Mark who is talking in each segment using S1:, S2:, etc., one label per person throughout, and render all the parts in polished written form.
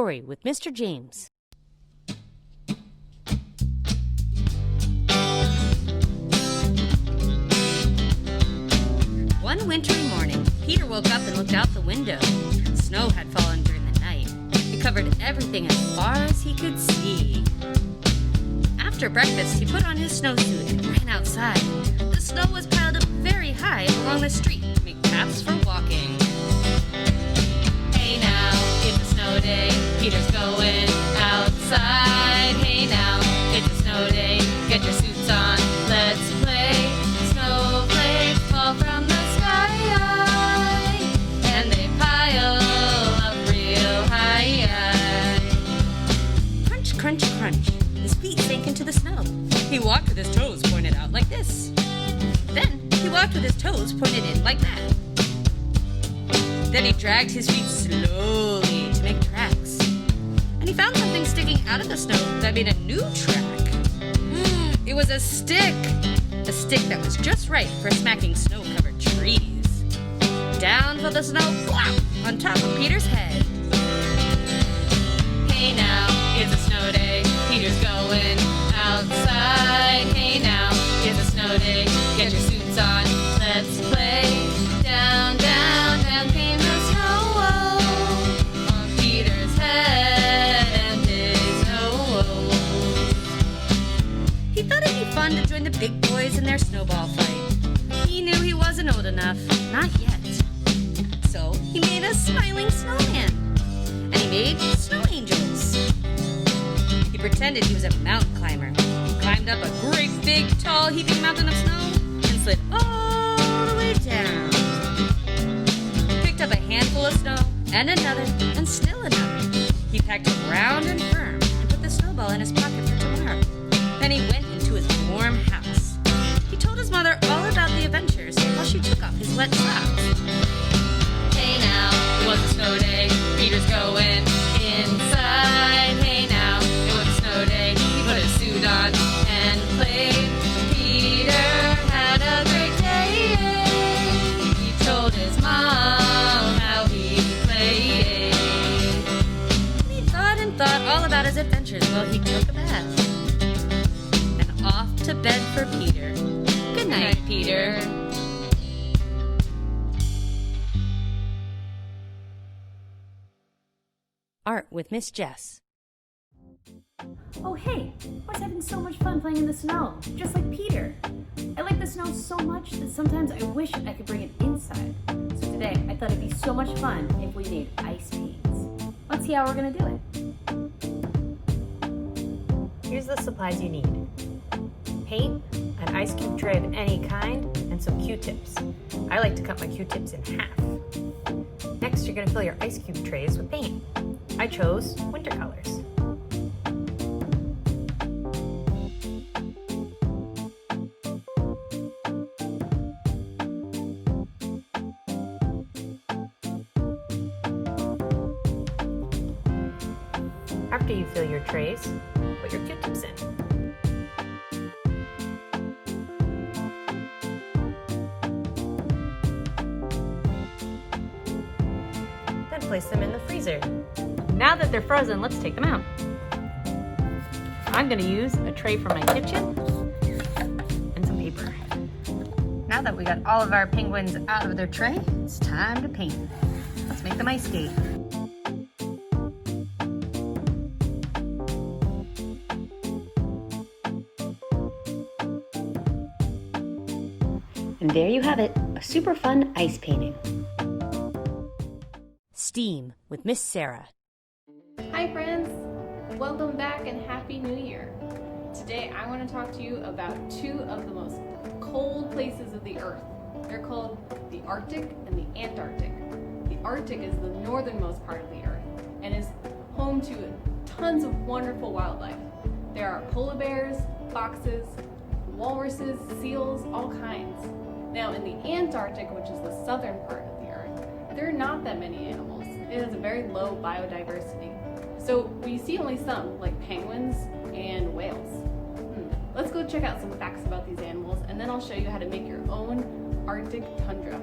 S1: story with Mr. James. One wintry morning, Peter woke up and looked out the window. Snow had fallen during the night. It covered everything as far as he could see. After breakfast, he put on his snowsuit and ran outside. The snow was piled up very high along the street to make paths for walking. Hey now, it's a snow day. Peter's going outside. Hey now, it's a snow day. Get your suits on, let's play. Snowflakes fall from the sky, and they pile up real high. Crunch, crunch, crunch. His feet sank into the snow. He walked with his toes pointed out like this. Then he walked with his toes pointed in like that. Then he dragged his feet slowly to make tracks. And he found something sticking out of the snow that made a new track. It was a stick! A stick that was just right for smacking snow-covered trees. Down fell the snow, plop, on top of Peter's head. Hey now, it's a snow day. Peter's going outside. Hey now, it's a snow day. Get your suits on, let's play. Down, down, down came the snow on Peter's head and his nose. He thought it'd be fun to join the big boys in their snowball fight. He knew he wasn't old enough, not yet. So he made a smiling snowman, and he made snow angels. He pretended he was a mountain climber. He climbed up a great big tall heaping mountain of snow and slid all the way down. He picked up a handful of snow and another and still another. He packed it round and firm and put the snowball in his pocket for tomorrow. Then he went into his warm house. He told his mother all about the adventures while she took off his wet socks. Hey now, it was a snow day. Peter's going inside. Hey now, it was a snow day. He put his suit on and played. Peter had a great day. He told his mom how he played. He thought all about his adventures while he took a bath. And off to bed for Peter. Good night, Peter. Art with Miss Jess.
S2: Oh hey, I was having so much fun playing in the snow, just like Peter. I like the snow so much that sometimes I wish I could bring it inside. So today, I thought it'd be so much fun if we made ice paints. Let's see how we're gonna do it.
S3: Here's the supplies you need. Paint, an ice cube tray of any kind, and some Q-tips. I like to cut my Q-tips in half. Next, you're gonna fill your ice cube trays with paint. I chose winter colors. After you fill your trays, put your Q-tips in. Then place them in the freezer. Now that they're frozen, let's take them out. I'm going to use a tray from my kitchen and some paper. Now that we got all of our penguins out of their tray, it's time to paint. Let's make them ice skate.
S1: And there you have it, a super fun ice painting. Steam with Miss Sarah.
S4: Hi friends! Welcome back and Happy New Year! Today I want to talk to you about two of the most cold places of the Earth. They're called the Arctic and the Antarctic. The Arctic is the northernmost part of the Earth and is home to tons of wonderful wildlife. There are polar bears, foxes, walruses, seals, all kinds. Now in the Antarctic, which is the southern part of the Earth, there are not that many animals. It has a very low biodiversity. So we see only some, like penguins and whales. Let's go check out some facts about these animals, and then I'll show you how to make your own Arctic tundra.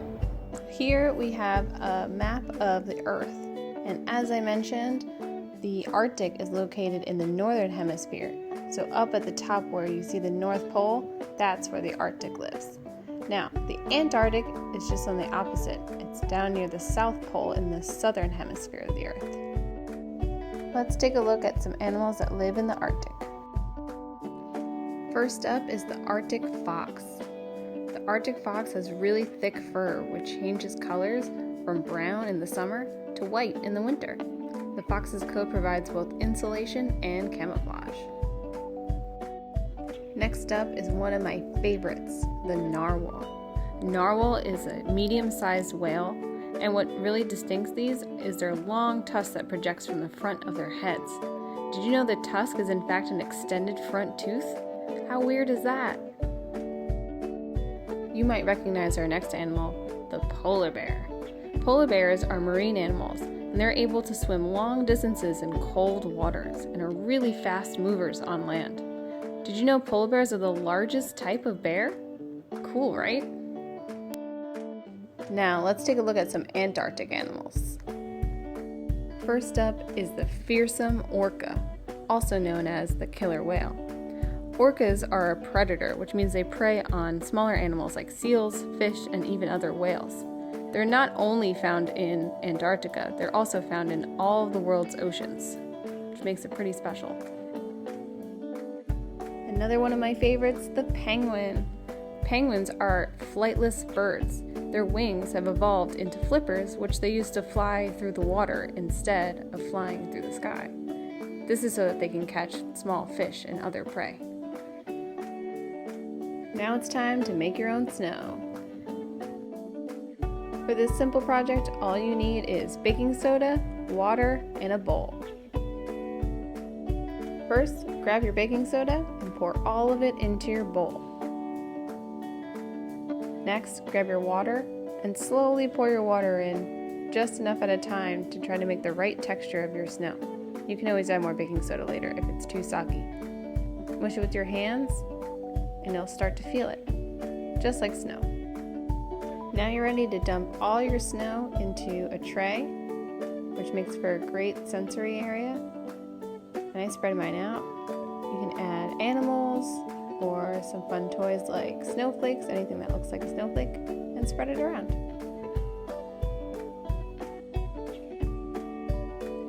S5: Here we have a map of the Earth, and as I mentioned, The Arctic is located in the northern hemisphere, so up at the top where you see the North Pole, that's where the Arctic lives. Now, the Antarctic is just on the opposite. It's down near the South Pole in the southern hemisphere of the Earth. Let's take a look at some animals that live in the Arctic. First up is the Arctic fox. The Arctic fox has really thick fur, which changes colors from brown in the summer to white in the winter. The fox's coat provides both insulation and camouflage. Next up is one of my favorites, the narwhal. Narwhal is a medium-sized whale, and what really distincts these is their long tusk that projects from the front of their heads. Did you know the tusk is in fact an extended front tooth? How weird is that? You might recognize our next animal, the polar bear. Polar bears are marine animals, and they're able to swim long distances in cold waters and are really fast movers on land. Did you know polar bears are the largest type of bear? Cool, right? Now let's take a look at some Antarctic animals. First up is the fearsome orca, also known as the killer whale. Orcas are a predator, which means they prey on smaller animals like seals, fish, and even other whales. They're not only found in Antarctica, they're also found in all of the world's oceans, which makes it pretty special. Another one of my favorites, the penguin. Penguins are flightless birds. Their wings have evolved into flippers, which they use to fly through the water instead of flying through the sky. This is so that they can catch small fish and other prey. Now it's time to make your own snow. For this simple project, all you need is baking soda, water, and a bowl. First, grab your baking soda and pour all of it into your bowl. Next, grab your water and slowly pour your water in, just enough at a time to try to make the right texture of your snow. You can always add more baking soda later if it's too soggy. Mush it with your hands and you'll start to feel it, just like snow. Now you're ready to dump all your snow into a tray, which makes for a great sensory area. And I spread mine out. You can add animals or some fun toys like snowflakes, anything that looks like a snowflake, and spread it around.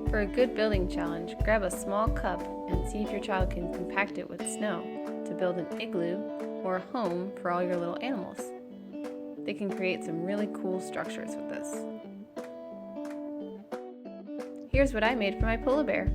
S5: For a good building challenge, grab a small cup and see if your child can compact it with snow to build an igloo or a home for all your little animals. They can create some really cool structures with this. Here's what I made for my polar bear.